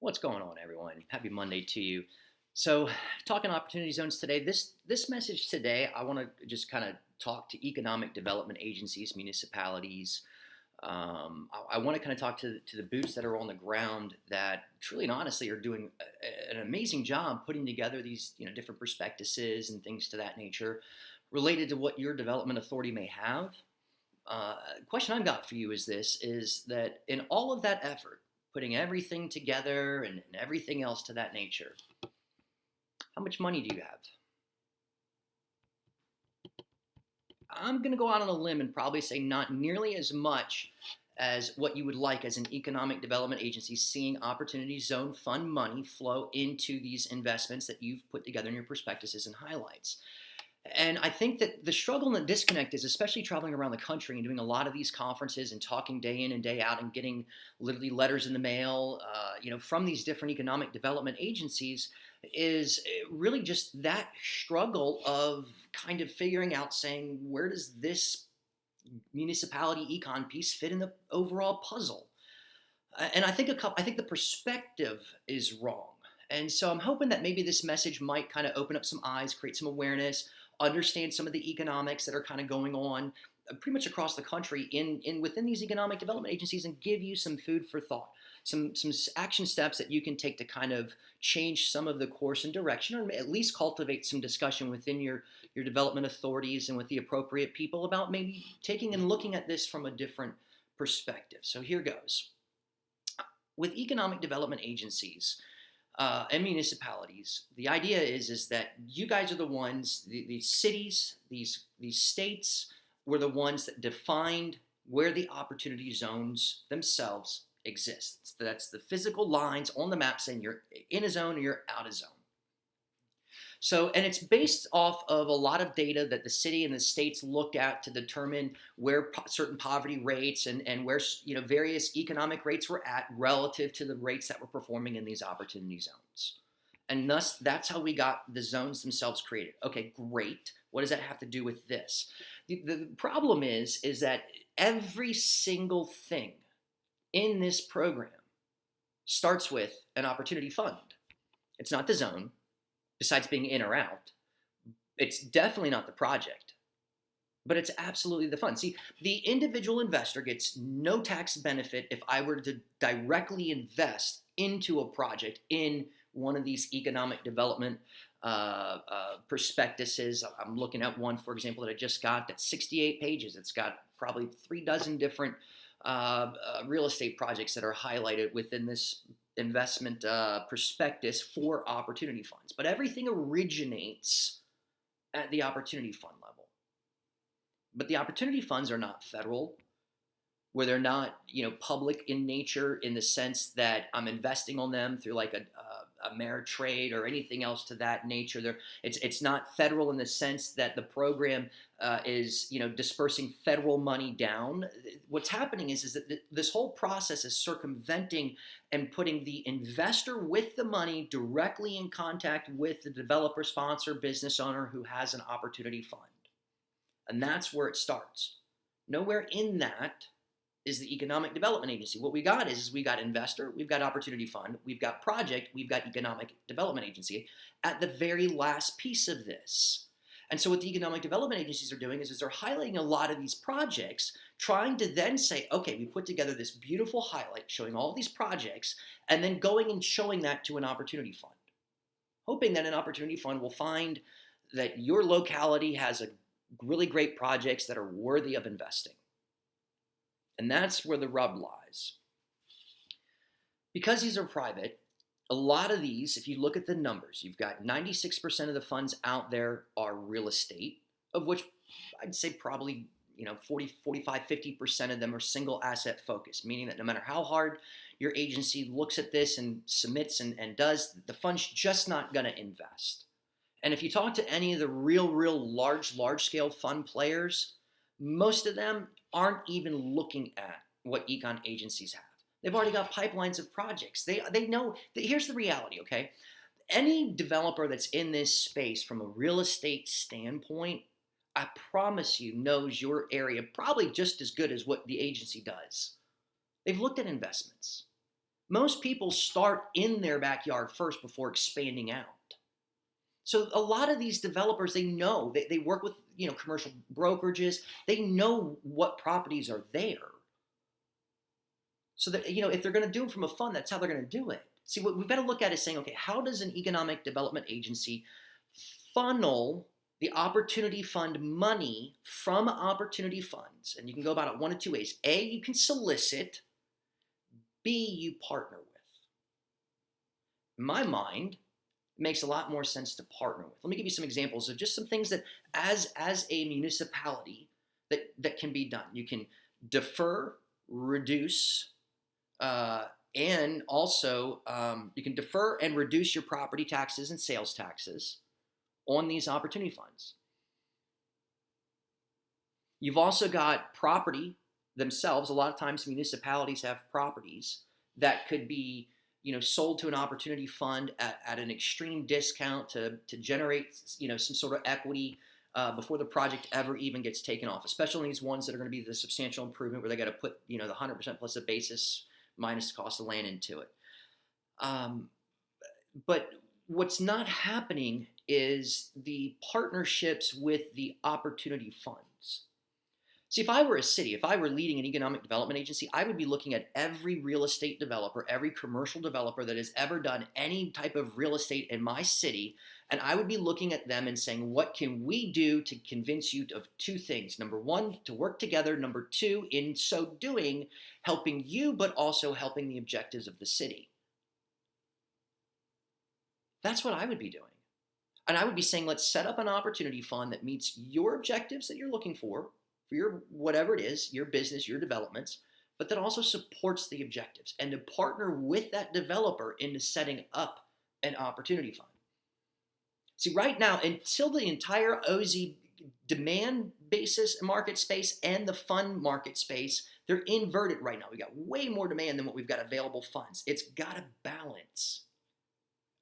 What's going on, everyone? Happy Monday to you. So, talking opportunity zones today. This message today, I want to just kind of talk to economic development agencies, municipalities. I want to kind of talk to the boots that are on the ground that truly and honestly are doing an amazing job putting together these different prospectuses and things to that nature related to what your development authority may have. Question I've got for you is this: is that in all of that effort, putting everything together and everything else to that nature, how much money do you have? I'm going to go out on a limb and probably say not nearly as much as what you would like as an economic development agency seeing opportunity zone fund money flow into these investments that you've put together in your prospectuses and highlights. And I think that the struggle and the disconnect is, especially traveling around the country and doing a lot of these conferences and talking day in and day out and getting literally letters in the mail, from these different economic development agencies, is really just that struggle of kind of figuring out, saying, where does this municipality econ piece fit in the overall puzzle? And I think the perspective is wrong. And so I'm hoping that maybe this message might kind of open up some eyes, create some awareness, understand some of the economics that are kind of going on pretty much across the country in within these economic development agencies, and give you some food for thought, some action steps that you can take to kind of change some of the course and direction, or at least cultivate some discussion within your development authorities and with the appropriate people about maybe taking and looking at this from a different perspective. So here goes. With economic development agencies, and municipalities, the idea is that you guys are the ones, these cities, these states, were the ones that defined where the opportunity zones themselves exist. So that's the physical lines on the map saying you're in a zone or you're out of zone. So, and it's based off of a lot of data that the city and the states look at to determine where certain poverty rates and where various economic rates were at relative to the rates that were performing in these opportunity zones. And thus, that's how we got the zones themselves created. Okay, great. What does that have to do with this? The problem is that every single thing in this program starts with an opportunity fund. It's not the zone. Besides being in or out, it's definitely not the project, but it's absolutely the fund. See, the individual investor gets no tax benefit if I were to directly invest into a project in one of these economic development prospectuses. I'm looking at one, for example, that I just got that's 68 pages. It's got probably 3 dozen different real estate projects that are highlighted within this investment prospectus for opportunity funds. But everything originates at the opportunity fund level. But the opportunity funds are not federal, where they're not public in nature, in the sense that I'm investing on them through like a Ameritrade or anything else to that nature. It's not federal in the sense that the program is dispersing federal money down. What's happening is that this whole process is circumventing and putting the investor with the money directly in contact with the developer, sponsor, business owner who has an opportunity fund. And that's where it starts. Nowhere in that is the economic development agency. What we got is we got investor, we've got opportunity fund, we've got project, we've got economic development agency at the very last piece of this. And so what the economic development agencies are doing is they're highlighting a lot of these projects, trying to then say, okay, we put together this beautiful highlight showing all these projects, and then going and showing that to an opportunity fund, hoping that an opportunity fund will find that your locality has a really great projects that are worthy of investing. And that's where the rub lies. Because these are private, a lot of these, if you look at the numbers, you've got 96% of the funds out there are real estate, of which I'd say probably 40, 45, 50% of them are single asset focused, meaning that no matter how hard your agency looks at this and submits and does, the fund's just not going to invest. And if you talk to any of the real large scale fund players, most of them aren't even looking at what econ agencies have. They've already got pipelines of projects. They know that. Here's the reality, okay? Any developer that's in this space from a real estate standpoint, I promise you, knows your area probably just as good as what the agency does. They've looked at investments. Most people start in their backyard first before expanding out. So a lot of these developers, they work with commercial brokerages. They know what properties are there, so that if they're going to do it from a fund, that's how they're going to do it. See, what we've got to look at is saying, okay, how does an economic development agency funnel the opportunity fund money from opportunity funds? And you can go about it one of two ways. A, you can solicit. B, you partner with. In my mind, it makes a lot more sense to partner with. Let me give you some examples of just some things that as a municipality that can be done. You can defer, reduce, and also you can defer and reduce your property taxes and sales taxes on these opportunity funds. You've also got property themselves. A lot of times municipalities have properties that could be sold to an opportunity fund at an extreme discount to generate some sort of equity before the project ever even gets taken off, especially these ones that are going to be the substantial improvement where they got to put the 100% plus a basis minus the cost of land into it. But what's not happening is the partnerships with the opportunity funds. See, if I were a city, if I were leading an economic development agency, I would be looking at every real estate developer, every commercial developer that has ever done any type of real estate in my city, and I would be looking at them and saying, what can we do to convince you of two things? Number one, to work together. Number two, in so doing, helping you, but also helping the objectives of the city. That's what I would be doing. And I would be saying, let's set up an opportunity fund that meets your objectives that you're looking for your whatever it is, your business, your developments, but that also supports the objectives, and to partner with that developer into setting up an opportunity fund. See, right now, until the entire OZ demand basis market space and the fund market space, they're inverted right now. We got way more demand than what we've got available funds. It's got to balance.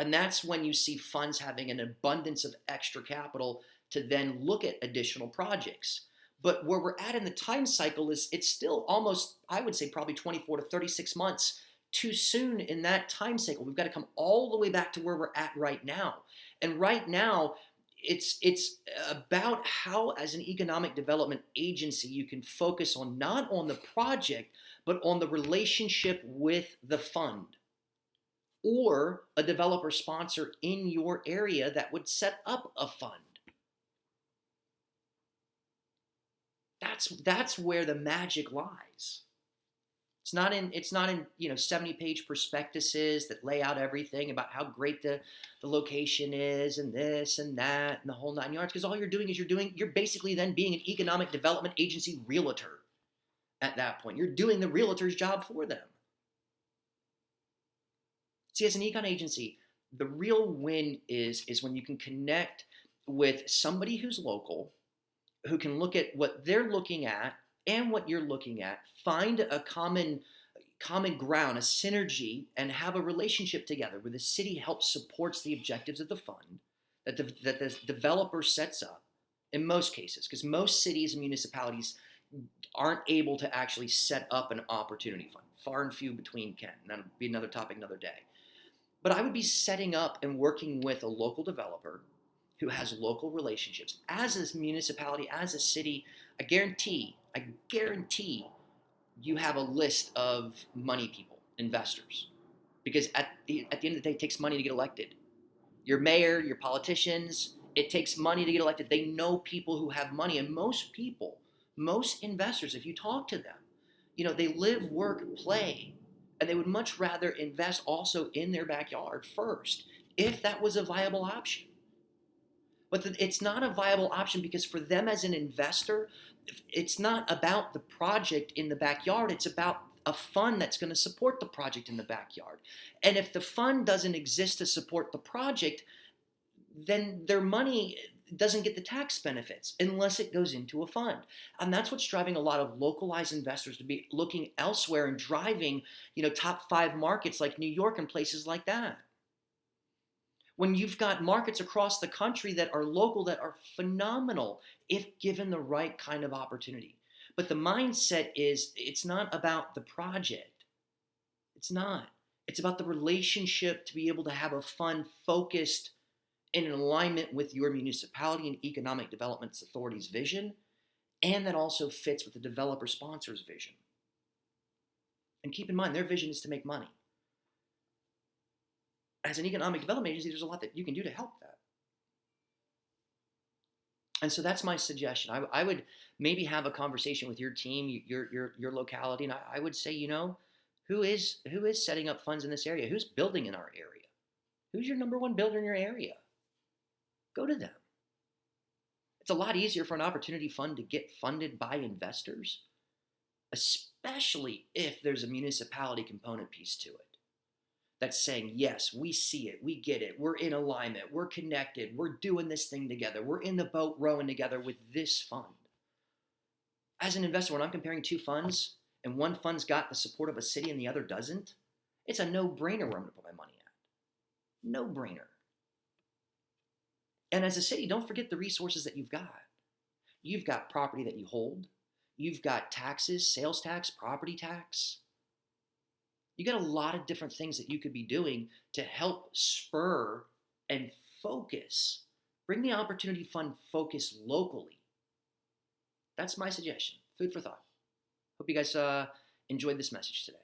And that's when you see funds having an abundance of extra capital to then look at additional projects. But where we're at in the time cycle is it's still almost, I would say, probably 24 to 36 months too soon in that time cycle. We've got to come all the way back to where we're at right now. And right now, it's about how, as an economic development agency, you can focus on not on the project, but on the relationship with the fund or a developer sponsor in your area that would set up a fund. That's where the magic lies. It's not in 70-page prospectuses that lay out everything about how great the location is and this and that and the whole nine yards. Because all you're doing is you're basically then being an economic development agency realtor at that point. You're doing the realtor's job for them. See, as an econ agency, the real win is when you can connect with somebody who's local, who can look at what they're looking at and what you're looking at, find a common ground, a synergy, and have a relationship together where the city helps supports the objectives of the fund that the developer sets up in most cases, because most cities and municipalities aren't able to actually set up an opportunity fund. Far and few between can. And that'll be another topic another day. But I would be setting up and working with a local developer who has local relationships. As a municipality, as a city, I guarantee you have a list of money people, investors. Because at the end of the day, it takes money to get elected. Your mayor, your politicians, it takes money to get elected. They know people who have money. And most people, most investors, if you talk to them, they live, work, play. And they would much rather invest also in their backyard first, if that was a viable option. But it's not a viable option because for them as an investor, it's not about the project in the backyard. It's about a fund that's going to support the project in the backyard. And if the fund doesn't exist to support the project, then their money doesn't get the tax benefits unless it goes into a fund. And that's what's driving a lot of localized investors to be looking elsewhere and driving, top 5 markets like New York and places like that. When you've got markets across the country that are local, that are phenomenal if given the right kind of opportunity. But the mindset is it's not about the project. It's not. It's about the relationship to be able to have a fund focused in alignment with your municipality and economic development authority's vision, and that also fits with the developer sponsor's vision. And keep in mind, their vision is to make money. As an economic development agency, there's a lot that you can do to help that. And so that's my suggestion. I would maybe have a conversation with your team, your locality, and I would say, who is setting up funds in this area? Who's building in our area? Who's your number one builder in your area? Go to them. It's a lot easier for an opportunity fund to get funded by investors, especially if there's a municipality component piece to it that's saying, yes, we see it, we get it, we're in alignment, we're connected, we're doing this thing together, we're in the boat rowing together with this fund. As an investor, when I'm comparing two funds and one fund's got the support of a city and the other doesn't, it's a no-brainer where I'm going to put my money at. No-brainer. And as a city, don't forget the resources that you've got. You've got property that you hold. You've got taxes, sales tax, property tax. You got a lot of different things that you could be doing to help spur and focus. Bring the opportunity fund focus locally. That's my suggestion. Food for thought. Hope you guys enjoyed this message today.